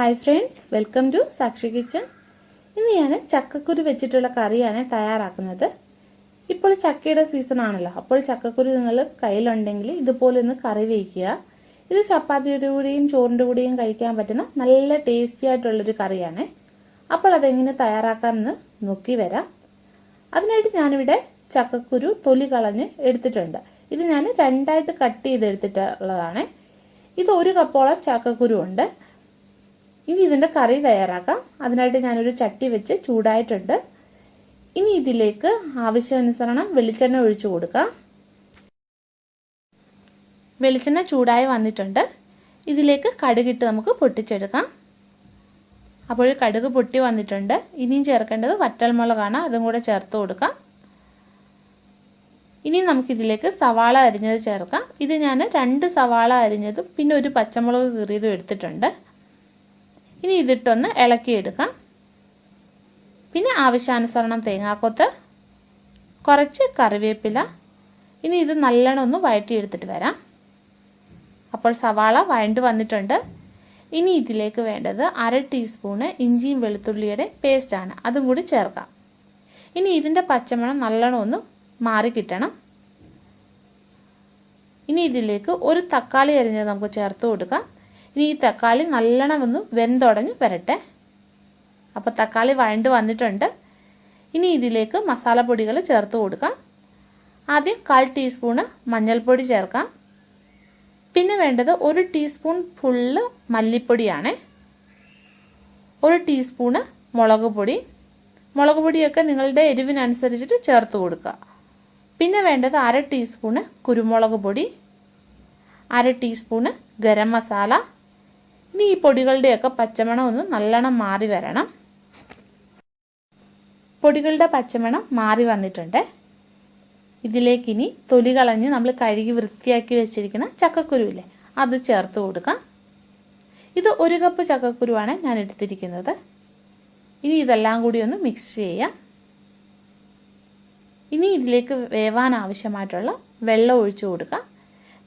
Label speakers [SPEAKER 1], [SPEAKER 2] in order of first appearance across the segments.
[SPEAKER 1] Hi friends, welcome to സാക്ഷി kitchen. ഇന്ന് ഞാൻ ചക്കക്കുരു വെച്ചിട്ടുള്ള കറിയാണ് തയ്യാറാക്കുന്നത്. ഇപ്പോൾ ചക്കയുടെ സീസൺ ആണല്ലോ, അപ്പോൾ ചക്കക്കുരു നിങ്ങൾ കയ്യിലുണ്ടെങ്കിൽ ഇതുപോലെ ഒന്ന് കറി വയ്ക്കുക. ഇത് ചപ്പാത്തിയുടെ കൂടെയും ചോറിൻ്റെ കൂടെയും കഴിക്കാൻ പറ്റുന്ന നല്ല ടേസ്റ്റി ആയിട്ടുള്ളൊരു കറിയാണ്. അപ്പോൾ അതെങ്ങനെ തയ്യാറാക്കാമെന്ന് നോക്കി വരാം. അതിനായിട്ട് ഞാനിവിടെ ചക്കക്കുരു തൊലി കളഞ്ഞ് എടുത്തിട്ടുണ്ട്. ഇത് ഞാൻ രണ്ടായിട്ട് കട്ട് ചെയ്തെടുത്തിട്ടുള്ളതാണ്. ഇത് 1 കപ്പോളം ചക്കക്കുരു ഉണ്ട്. ഇനി ഇതിൻ്റെ കറി തയ്യാറാക്കാം. അതിനായിട്ട് ഞാനൊരു ചട്ടി വെച്ച് ചൂടായിട്ടുണ്ട്. ഇനി ഇതിലേക്ക് ആവശ്യാനുസരണം വെളിച്ചെണ്ണ ഒഴിച്ചു കൊടുക്കാം. വെളിച്ചെണ്ണ ചൂടായി വന്നിട്ടുണ്ട്. ഇതിലേക്ക് കടുകിട്ട് നമുക്ക് പൊട്ടിച്ചെടുക്കാം. അപ്പോൾ കടുക് പൊട്ടി വന്നിട്ടുണ്ട്. ഇനിയും ചേർക്കേണ്ടത് വറ്റൽമുളകാണ്, അതും കൂടെ ചേർത്ത് കൊടുക്കാം. ഇനി നമുക്കിതിലേക്ക് സവാള അരിഞ്ഞത് ചേർക്കാം. ഇത് ഞാൻ 2 സവാള അരിഞ്ഞതും പിന്നെ ഒരു പച്ചമുളക് കീറിയതും എടുത്തിട്ടുണ്ട്. ഇനി ഇതിട്ടൊന്ന് ഇളക്കിയെടുക്കാം. പിന്നെ ആവശ്യാനുസരണം തേങ്ങാക്കൊത്ത്, കുറച്ച് കറിവേപ്പില. ഇനി ഇത് നല്ലോണം ഒന്ന് വഴറ്റിയെടുത്തിട്ട് വരാം. അപ്പോൾ സവാള വഴണ്ട് വന്നിട്ടുണ്ട്. ഇനി ഇതിലേക്ക് വേണ്ടത് 1/2 ടീസ്പൂണ് ഇഞ്ചിയും വെളുത്തുള്ളിയുടെ പേസ്റ്റാണ്, അതും കൂടി ചേർക്കാം. ഇനി ഇതിൻ്റെ പച്ചമണം നല്ലോണം ഒന്ന് മാറി കിട്ടണം. ഇനി ഇതിലേക്ക് ഒരു തക്കാളി അരിഞ്ഞത് നമുക്ക് ചേർത്ത് കൊടുക്കാം. ഇനി ഈ തക്കാളി നല്ലോണം ഒന്ന് വെന്തുടഞ്ഞ് വരട്ടെ. അപ്പോൾ തക്കാളി വഴണ്ട് വന്നിട്ടുണ്ട്. ഇനി ഇതിലേക്ക് മസാലപ്പൊടികൾ ചേർത്ത് കൊടുക്കാം. ആദ്യം 1/4 ടീസ്പൂണ് മഞ്ഞൾപ്പൊടി ചേർക്കാം. പിന്നെ വേണ്ടത് 1 ടീസ്പൂൺ ഫുള്ള് മല്ലിപ്പൊടിയാണ്. 1 ടീസ്പൂണ് മുളക് പൊടി. മുളക് പൊടിയൊക്കെ നിങ്ങളുടെ എരിവിനനുസരിച്ചിട്ട് ചേർത്ത് കൊടുക്കുക. പിന്നെ വേണ്ടത് 1/2 ടീസ്പൂണ് കുരുമുളക് പൊടി, 1/2 ടീസ്പൂണ് ഗരം മസാല. ഇനി ഈ പൊടികളുടെയൊക്കെ പച്ചമണം ഒന്ന് നല്ലോണം മാറി വരണം. പൊടികളുടെ പച്ചമണം മാറി വന്നിട്ടുണ്ട്. ഇതിലേക്കിനി തൊലി കളഞ്ഞ് നമ്മൾ കഴുകി വൃത്തിയാക്കി വെച്ചിരിക്കുന്ന ചക്കക്കുരുവില്ലേ, അത് ചേർത്ത് കൊടുക്കാം. ഇത് 1 കപ്പ് ചക്കക്കുരുവാണ് ഞാൻ എടുത്തിരിക്കുന്നത്. ഇനി ഇതെല്ലാം കൂടി ഒന്ന് മിക്സ് ചെയ്യാം. ഇനി ഇതിലേക്ക് വേവാൻ ആവശ്യമായിട്ടുള്ള വെള്ളം ഒഴിച്ചു കൊടുക്കാം.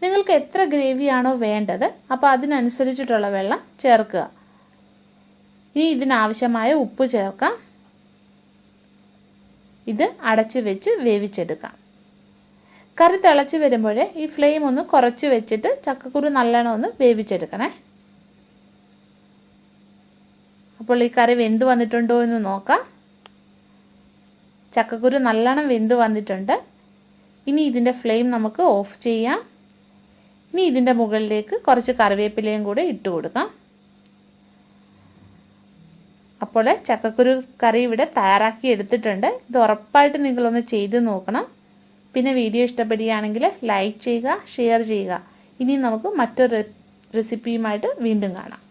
[SPEAKER 1] നിങ്ങൾക്ക് എത്ര ഗ്രേവിയാണോ വേണ്ടത് അപ്പോൾ അതിനനുസരിച്ചിട്ടുള്ള വെള്ളം ചേർക്കുക. ഇനി ഇതിനാവശ്യമായ ഉപ്പ് ചേർക്കാം. ഇത് അടച്ച് വെച്ച് വേവിച്ചെടുക്കാം. കറി തിളച്ച് വരുമ്പോഴേ ഈ ഫ്ലെയിം ഒന്ന് കുറച്ച് വെച്ചിട്ട് ചക്കക്കുരു നല്ലോണം ഒന്ന് വേവിച്ചെടുക്കണേ. അപ്പോൾ ഈ കറി വെന്ത് വന്നിട്ടുണ്ടോ എന്ന് നോക്കാം. ചക്കക്കുരു നല്ലോണം വെന്ത് വന്നിട്ടുണ്ട്. ഇനി ഇതിൻ്റെ ഫ്ലെയിം നമുക്ക് ഓഫ് ചെയ്യാം. ഇനി ഇതിൻ്റെ മുകളിലേക്ക് കുറച്ച് കറിവേപ്പിലയും കൂടെ ഇട്ട് കൊടുക്കാം. അപ്പോൾ ചക്കക്കുരു കറി ഇവിടെ തയ്യാറാക്കി എടുത്തിട്ടുണ്ട്. ഇത് ഉറപ്പായിട്ട് നിങ്ങളൊന്ന് ചെയ്ത് നോക്കണം. പിന്നെ വീഡിയോ ഇഷ്ടപ്പെടുകയാണെങ്കിൽ ലൈക്ക് ചെയ്യുക, ഷെയർ ചെയ്യുക. ഇനി നമുക്ക് മറ്റൊരു റെസിപ്പിയുമായിട്ട് വീണ്ടും കാണാം.